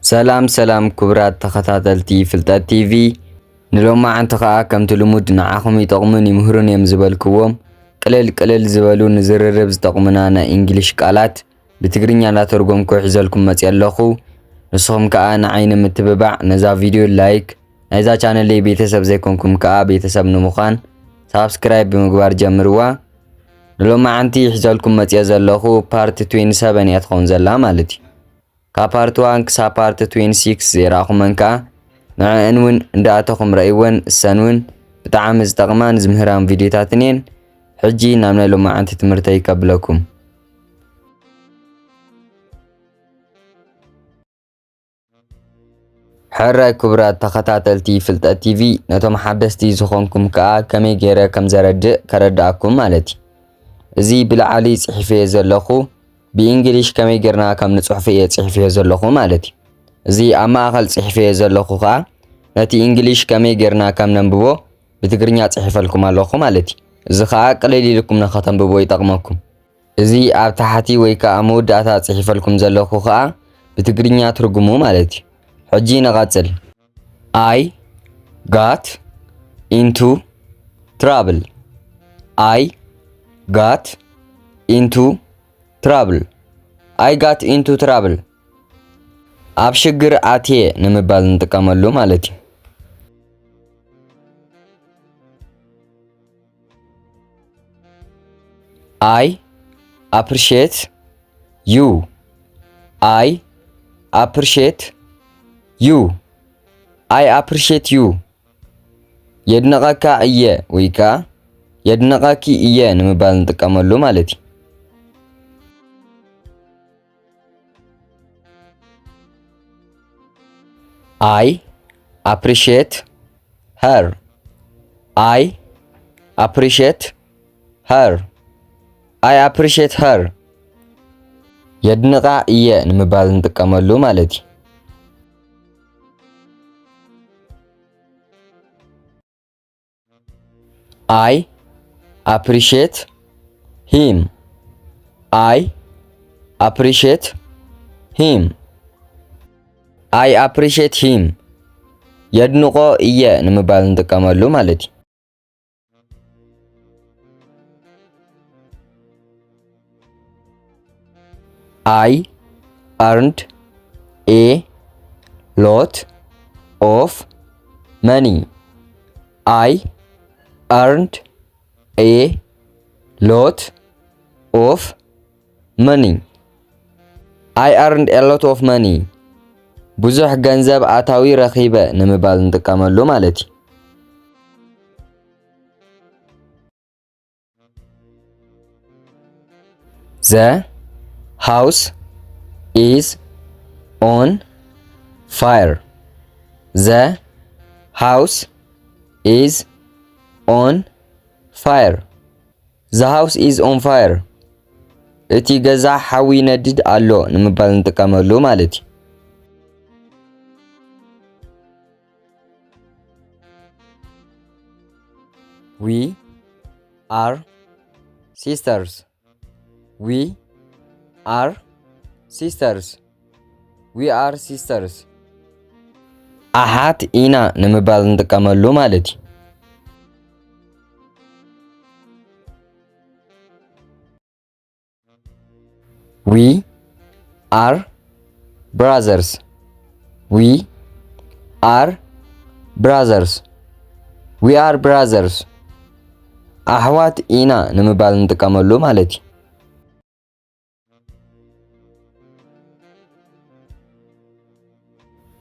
ሰላም ክብራት ተኸታተልቲ ፍልጠት ቲቪ ንሎማዓንቲ ኸኣ ከምቲ ልሙድ ንዓኹም ይጠቕሙን ይምህሩን እዮም ዝበልክዎም ቅልል ዝበሉ ንዝርርብ ዝጠቕሙና ናይ እንግሊሽ ቃላት ብትግርኛ እናተርጎምኩ ሒዘልኩም መፅእ ኣለኹ። ንስኹም ከኣ ንዓይኒ ምትብባዕ ነዛ ቪድዮ ላይክ ናይዛ ቻነል ቤተሰብ ዘይኮንኩም ከኣ ቤተሰብ ንምዃን ሳብስክራይብ ብምግባር ጀምርዋ። ንሎማዓንቲ ሒዘልኩም መፅእ ዘለኹ ፓርት 27 እያ ትኸውን ዘላ ማለት እዩ። ካብ ፓርት 1 ክሳብ ፓርት 26 ዘይረኣኹመን ከኣ ንዕአን እውን እንዳኣተኹም ረእይወን እሰን እውን ብጣዕሚ ዝጠቕማን ዝምህራን ቪድዮታትን እየን። ሕጂ ናብ ናይ ሎማዓንቲ ትምህርተይ ከብለኩም። ሕራይ ክቡራት ተኸታተልቲ ፍልጠት ቲቪ ነቶም ሓደስቲ ዝኾንኩም ከኣ ከመይ ገይረ ከም ዘረድእ ከረዳእኩም ማለት እዩ። እዚ ብላዕሊ ጽሒፈዮ ዘለኹ ብእንግሊሽ ከመይ ጌርና ከም ንጽሕፍ እየ ጽሒፈዮ ዘለኹ ማለት እዩ። እዚ ኣብ ማእኸል ጽሒፈዮ ዘለኹ ከኣ ነቲ እንግሊሽ ከመይ ጌርና ከም ነንብቦ ብትግርኛ ጽሒፈልኩም ኣለኹ ማለት እዩ። እዚ ከኣ ቅልል ኢልኩም ንኸተንብቦ ይጠቕመኩም። እዚ ኣብ ታሕቲ ወይ ከኣ መወዳእታ ጽሒፈልኩም ዘለኹ ከኣ ብትግርኛ ትርጉሙ ማለት እዩ። ሕጂ ንቐጽል። I got into trouble. I got into trouble. I got into trouble. ኣብ ሽግር ኣትየ ንምባል ንጥቀመሉ ማለት እዩ። I appreciate you. I appreciate you. I appreciate you. የድነቐካ እየ ወይ ከኣ የድነቐኪ እየ ንምባል ንጥቀመሉ ማለት እዩ። I appreciate her. I appreciate her. I appreciate her. የድንቓ እየ ንምባል ንጥቀመሉ ማለት እዩ። I appreciate him. I appreciate him. I appreciate him. የድንቆ እየ ንምባል ንጥቀመሉ ማለት እዩ። I earned a lot of money. I earned a lot of money. I earned a lot of money. ብዙሕ ገንዘብ ኣታዊ ረኺበ ንምባል ንጥቀመሉ ማለት እዩ። The house is on fire. The house is on fire. The house is on fire. እቲ ገዛ ሓዊ ነድድ ኣሎ ንምባል ንጥቀመሉ ማለት እዩ። We are sisters. We are sisters. We are sisters. ኣሓት ኢና ንምባል ንጥቀመሉ ማለት እዩ። We are brothers. We are brothers. We are brothers. ኣሕዋት ኢና ንምባል ንጥቀመሉ ማለት እዩ።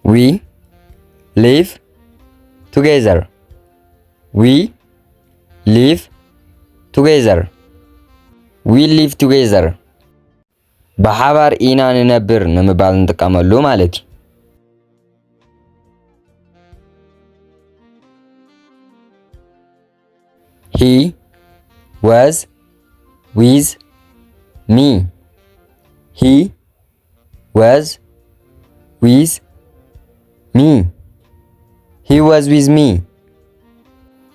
We live together. We live together. We live together. ብሓባር ኢና ንነብር ንምባል ንጥቀመሉ ማለት እዩ። He was with me. He was with me. He was with me.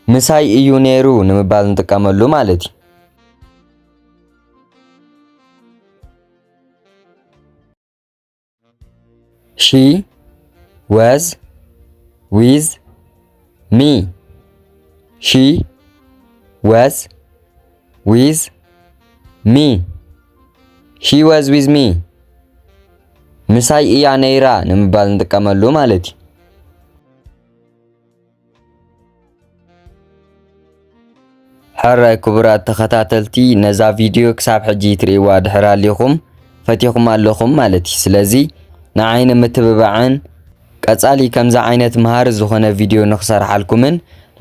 ምሳይ እዩ ነይሩ ንምባል ንጥቀመሉ ማለት እዩ። She was with me. She was with me. She was with me. ምሳይ እያ ነይራ ንምባል እንጥቀመሉ ማለት እዩ። ሕራይ ክቡራት ተኸታተልቲ ነዛ ቪድዮ ክሳብ ሕጂ ትሪእዋ ድሕር ኣለኹም ፈቲኹም ኣለኹም ማለት እዩ። ስለዚ ንዓይ ንምትብባዕን ቀጻሊ ከምዛ ዓይነት መሃር ዝኾነ ቪድዮ ንኽሰርሓልኩምን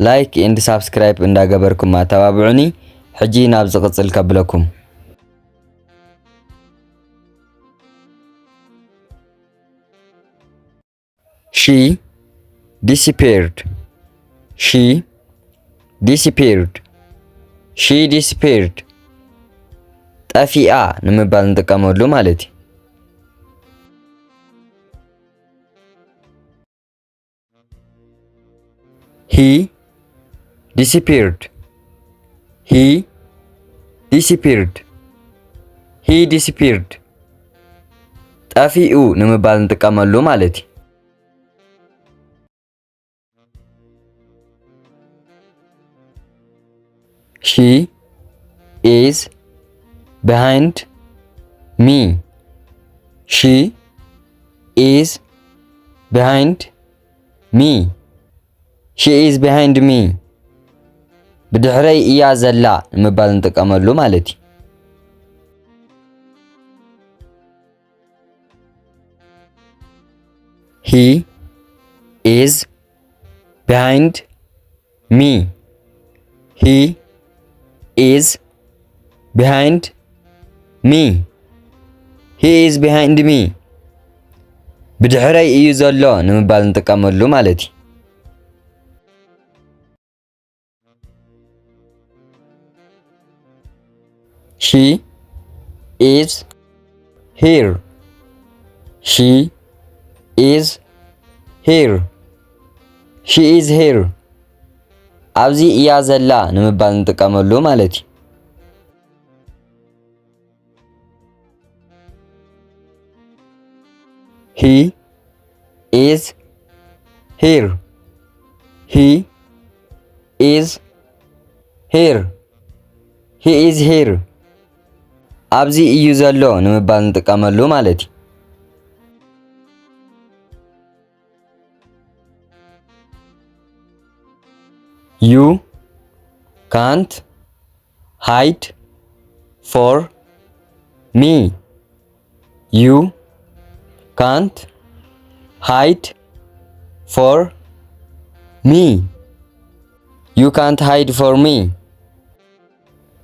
ላይክ ኤንድ ሳብስክራይብ እንዳገበርኩም ተባብዑኒ። ሕጂ ናብ ዝቕጽል ከብለኩም። She disappeared. She disappeared. She disappeared. ጠፊኣ ንምባል እንጥቀመሉ ማለት እዩ። He disappeared. He disappeared. He disappeared. ጠፊኡ ንምባል እንጥቀመሉ ማለት እዩ። She is behind me. She is behind me. She is behind me. ብድሕረይ እያ ዘላ ንምባል እንጥቀመሉ ማለት እዩ። He is behind me. He is behind me. He is behind me. ብድሕረይ እዩ ዘሎ ንምባል እንጥቀመሉ ማለት እዩ። She is here. She is here. She is here. ኣብዚ እያ ዘላ ንምባል እንጥቀመሉ ማለት እዩ። He is here. He is here. He is here. ኣብዚ እዩ ዘሎ ንምባል እንጥቀመሉ ማለት እዩ። You can't hide for me. You can't hide for me. You can't hide for me.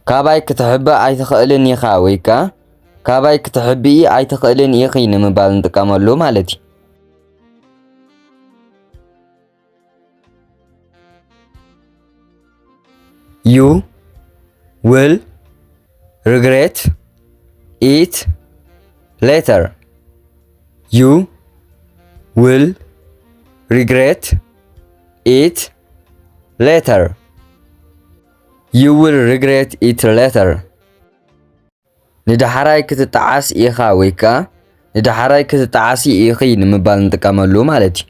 ካባይ ክትሕብእ ኣይትኽእልን ኢኻ ወይ ከዓ ካባይ ክትሕብኢ ኣይትኽእልን ኢኺ ንምባል እንጥቀመሉ ማለት እዩ። You will regret it later. You will regret it later. You will regret it later. ንዳሕራይ ክትጣዓስ ኢኻ ወይ ከዓ ንዳሕራይ ክትጣዓሲ ኢኺ ንምባል እንጥቀመሉ ማለት እዩ።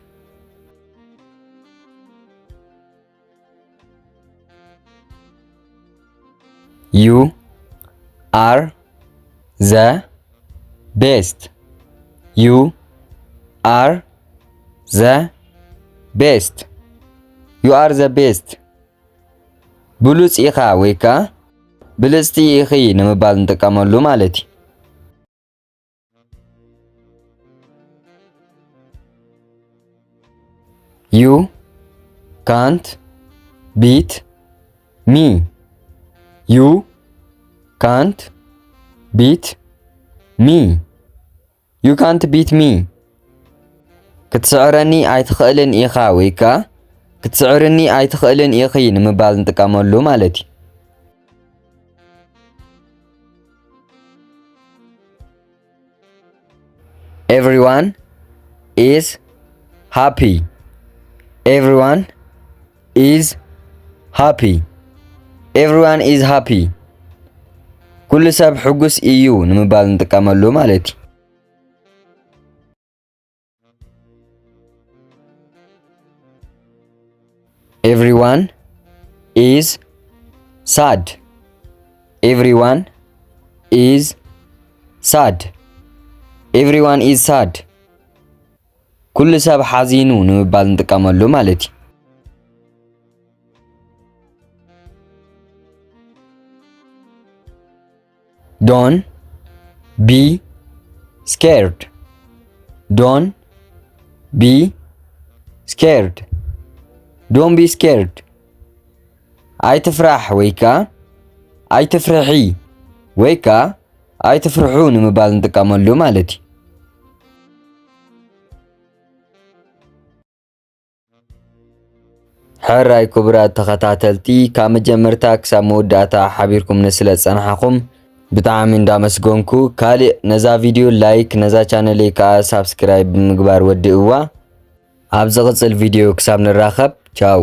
You are the best. You are the best. You are the best. ብሉጽ ኢኻ ወይ ከዓ ብልጽቲ ኢኺ ንምባል እንጥቀመሉ ማለት እዩ። You can't beat me. You can't beat me. You can't beat me. ክትስዕረኒ ኣይትኽእልን ኢኻ ወይ ከዓ ክትስዕረኒ ኣይትኽእልን ኢኺ ንምባል እንጥቀመሉ ማለት እዩ። Everyone is happy. Everyone is happy. Everyone is happy. ኩሉ ሰብ ሕጉስ እዩ ንምባል እንጥቀመሉ ማለት እዩ። Everyone is sad. Everyone is sad. Everyone is sad. كل ሰብ ሓዚኑ ንምባል እንጥቀመሉ ማለት እዩ። Don't be scared. Don't be scared. Don't be scared. ኣይትፍራሕ ወይካ ኣይትፍርሒ ወይካ ኣይትፍርሑ ንምባል እንጥቀመሉ ማለት እዩ። ሕራይ ክቡራት ተኸታተልቲ ካብ መጀመርታ ክሳብ መወዳእታ ሓቢርኩም ስለ ፀናሕኩም ብጣዕሚ እንዳመስገንኩ ካልእ ነዛ ቪድዮ ላይክ ነዛ ቻነለይ ከዓ ሳብስክራይብ ብምግባር ወድእዋ ኣብ ዝቕፅል ቪድዮ ክሳብ ንራኸብ ቻው